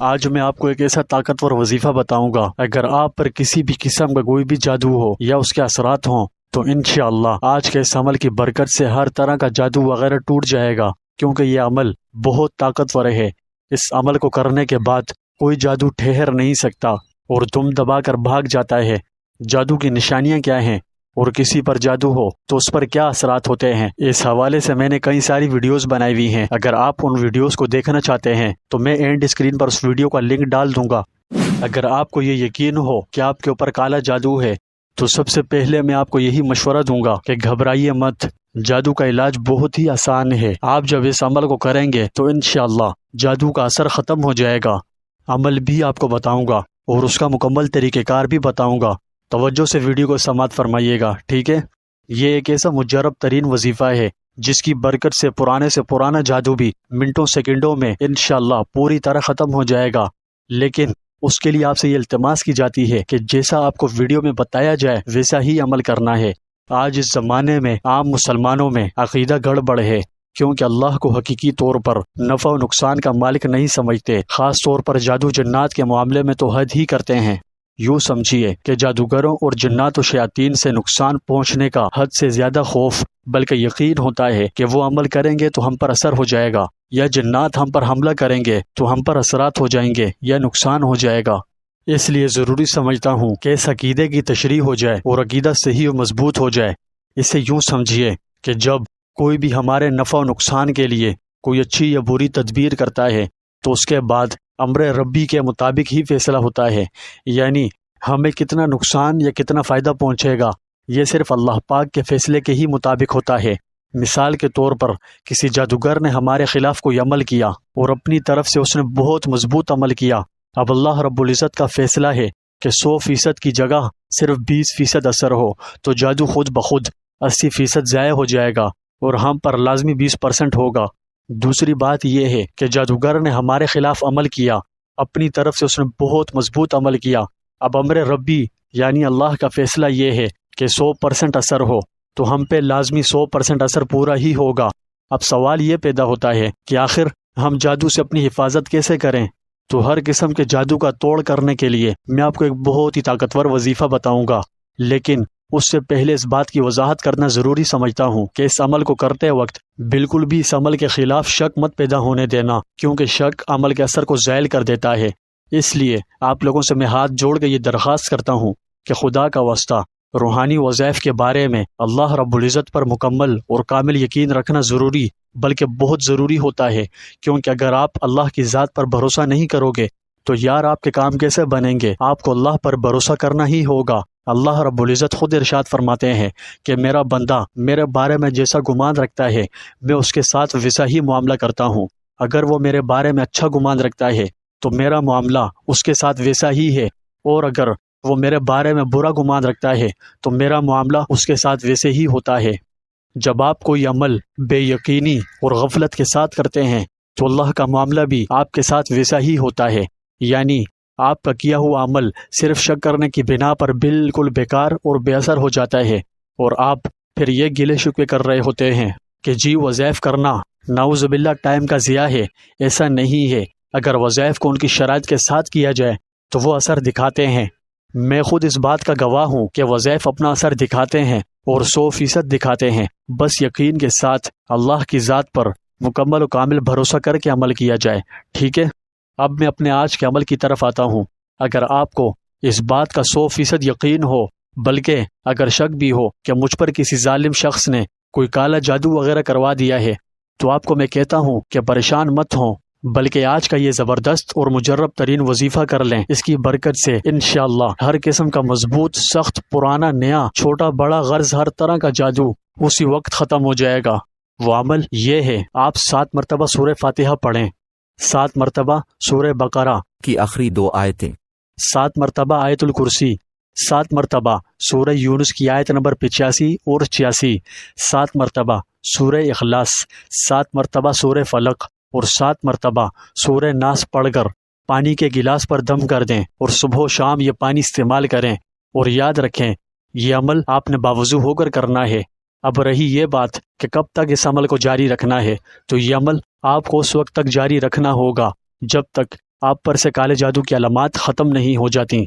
آج میں آپ کو ایک ایسا طاقتور وظیفہ بتاؤں گا، اگر آپ پر کسی بھی قسم کا کوئی بھی جادو ہو یا اس کے اثرات ہوں تو انشاءاللہ آج کے اس عمل کی برکت سے ہر طرح کا جادو وغیرہ ٹوٹ جائے گا، کیونکہ یہ عمل بہت طاقتور ہے۔ اس عمل کو کرنے کے بعد کوئی جادو ٹھہر نہیں سکتا اور دم دبا کر بھاگ جاتا ہے۔ جادو کی نشانیاں کیا ہیں اور کسی پر جادو ہو تو اس پر کیا اثرات ہوتے ہیں، اس حوالے سے میں نے کئی ساری ویڈیوز بنائی ہوئی ہیں۔ اگر آپ ان ویڈیوز کو دیکھنا چاہتے ہیں تو میں اینڈ اسکرین پر اس ویڈیو کا لنک ڈال دوں گا۔ اگر آپ کو یہ یقین ہو کہ آپ کے اوپر کالا جادو ہے تو سب سے پہلے میں آپ کو یہی مشورہ دوں گا کہ گھبرائیے مت، جادو کا علاج بہت ہی آسان ہے۔ آپ جب اس عمل کو کریں گے تو انشاءاللہ جادو کا اثر ختم ہو جائے گا۔ عمل بھی آپ کو بتاؤں گا اور اس کا مکمل طریقہ کار بھی بتاؤں گا۔ توجہ سے ویڈیو کو سماعت فرمائیے گا، ٹھیک ہے؟ یہ ایک ایسا مجرب ترین وظیفہ ہے جس کی برکت سے پرانا جادو بھی منٹوں سیکنڈوں میں انشاءاللہ پوری طرح ختم ہو جائے گا۔ لیکن اس کے لیے آپ سے یہ التماس کی جاتی ہے کہ جیسا آپ کو ویڈیو میں بتایا جائے ویسا ہی عمل کرنا ہے۔ آج اس زمانے میں عام مسلمانوں میں عقیدہ گڑبڑ ہے، کیونکہ اللہ کو حقیقی طور پر نفع و نقصان کا مالک نہیں سمجھتے، خاص طور پر جادو جنات کے معاملے میں تو حد ہی کرتے ہیں۔ یوں سمجھیے کہ جادوگروں اور جنات و شیاطین سے نقصان پہنچنے کا حد سے زیادہ خوف بلکہ یقین ہوتا ہے کہ وہ عمل کریں گے تو ہم پر اثر ہو جائے گا، یا جنات ہم پر حملہ کریں گے تو ہم پر اثرات ہو جائیں گے یا نقصان ہو جائے گا۔ اس لیے ضروری سمجھتا ہوں کہ اس عقیدے کی تشریح ہو جائے اور عقیدہ صحیح و مضبوط ہو جائے۔ اسے یوں سمجھیے کہ جب کوئی بھی ہمارے نفع و نقصان کے لیے کوئی اچھی یا بری تدبیر کرتا ہے تو اس کے بعد امر ربی کے مطابق ہی فیصلہ ہوتا ہے، یعنی ہمیں کتنا نقصان یا کتنا فائدہ پہنچے گا یہ صرف اللہ پاک کے فیصلے کے ہی مطابق ہوتا ہے۔ مثال کے طور پر کسی جادوگر نے ہمارے خلاف کوئی عمل کیا اور اپنی طرف سے اس نے بہت مضبوط عمل کیا، اب اللہ رب العزت کا فیصلہ ہے کہ 100% کی جگہ صرف 20% اثر ہو تو جادو خود بخود 80% ضائع ہو جائے گا اور ہم پر لازمی 20% ہوگا۔ دوسری بات یہ ہے کہ جادوگر نے ہمارے خلاف عمل کیا، اپنی طرف سے اس نے بہت مضبوط عمل کیا، اب امر ربی یعنی اللہ کا فیصلہ یہ ہے کہ 100% اثر ہو تو ہم پہ لازمی 100% اثر پورا ہی ہوگا۔ اب سوال یہ پیدا ہوتا ہے کہ آخر ہم جادو سے اپنی حفاظت کیسے کریں؟ تو ہر قسم کے جادو کا توڑ کرنے کے لیے میں آپ کو ایک بہت ہی طاقتور وظیفہ بتاؤں گا، لیکن اس سے پہلے اس بات کی وضاحت کرنا ضروری سمجھتا ہوں کہ اس عمل کو کرتے وقت بالکل بھی اس عمل کے خلاف شک مت پیدا ہونے دینا، کیونکہ شک عمل کے اثر کو زائل کر دیتا ہے۔ اس لیے آپ لوگوں سے میں ہاتھ جوڑ کے یہ درخواست کرتا ہوں کہ خدا کا واسطہ روحانی وظائف کے بارے میں اللہ رب العزت پر مکمل اور کامل یقین رکھنا ضروری بلکہ بہت ضروری ہوتا ہے، کیونکہ اگر آپ اللہ کی ذات پر بھروسہ نہیں کرو گے تو یار آپ کے کام کیسے بنیں گے؟ آپ کو اللہ پر بھروسہ کرنا ہی ہوگا۔ اللہ رب العزت خود ارشاد فرماتے ہیں کہ میرا بندہ میرے بارے میں جیسا گمان رکھتا ہے میں اس کے ساتھ ویسا ہی معاملہ کرتا ہوں۔ اگر وہ میرے بارے میں اچھا گمان رکھتا ہے تو میرا معاملہ اس کے ساتھ ویسا ہی ہے، اور اگر وہ میرے بارے میں برا گمان رکھتا ہے تو میرا معاملہ اس کے ساتھ ویسے ہی ہوتا ہے۔ جب آپ کوئی عمل بے یقینی اور غفلت کے ساتھ کرتے ہیں تو اللہ کا معاملہ بھی آپ کے ساتھ ویسا ہی ہوتا ہے، یعنی آپ کا کیا ہوا عمل صرف شک کرنے کی بنا پر بالکل بیکار اور بے اثر ہو جاتا ہے، اور آپ پھر یہ گلے شکوے کر رہے ہوتے ہیں کہ جی وظائف کرنا نعوذ باللہ ٹائم کا ضیاع ہے۔ ایسا نہیں ہے، اگر وظائف کو ان کی شرائط کے ساتھ کیا جائے تو وہ اثر دکھاتے ہیں۔ میں خود اس بات کا گواہ ہوں کہ وظائف اپنا اثر دکھاتے ہیں اور 100% دکھاتے ہیں، بس یقین کے ساتھ اللہ کی ذات پر مکمل و کامل بھروسہ کر کے عمل کیا جائے، ٹھیک ہے؟ اب میں اپنے آج کے عمل کی طرف آتا ہوں۔ اگر آپ کو اس بات کا 100% یقین ہو، بلکہ اگر شک بھی ہو کہ مجھ پر کسی ظالم شخص نے کوئی کالا جادو وغیرہ کروا دیا ہے، تو آپ کو میں کہتا ہوں کہ پریشان مت ہوں، بلکہ آج کا یہ زبردست اور مجرب ترین وظیفہ کر لیں۔ اس کی برکت سے انشاءاللہ ہر قسم کا مضبوط، سخت، پرانا، نیا، چھوٹا بڑا غرض ہر طرح کا جادو اسی وقت ختم ہو جائے گا۔ وہ عمل یہ ہے، آپ 7 مرتبہ سورہ فاتحہ پڑھیں، 7 مرتبہ سورہ بقرہ کی آخری 2 آیتیں، 7 مرتبہ آیت الکرسی، 7 مرتبہ سورہ یونس کی آیت نمبر 85 اور 86، 7 مرتبہ سورہ اخلاص، 7 مرتبہ سورہ فلق اور 7 مرتبہ سورہ ناس پڑھ کر پانی کے گلاس پر دم کر دیں اور صبح و شام یہ پانی استعمال کریں، اور یاد رکھیں یہ عمل آپ نے باوضو ہو کر کرنا ہے۔ اب رہی یہ بات کہ کب تک اس عمل کو جاری رکھنا ہے، تو یہ عمل آپ کو اس وقت تک جاری رکھنا ہوگا جب تک آپ پر سے کالے جادو کی علامات ختم نہیں ہو جاتی۔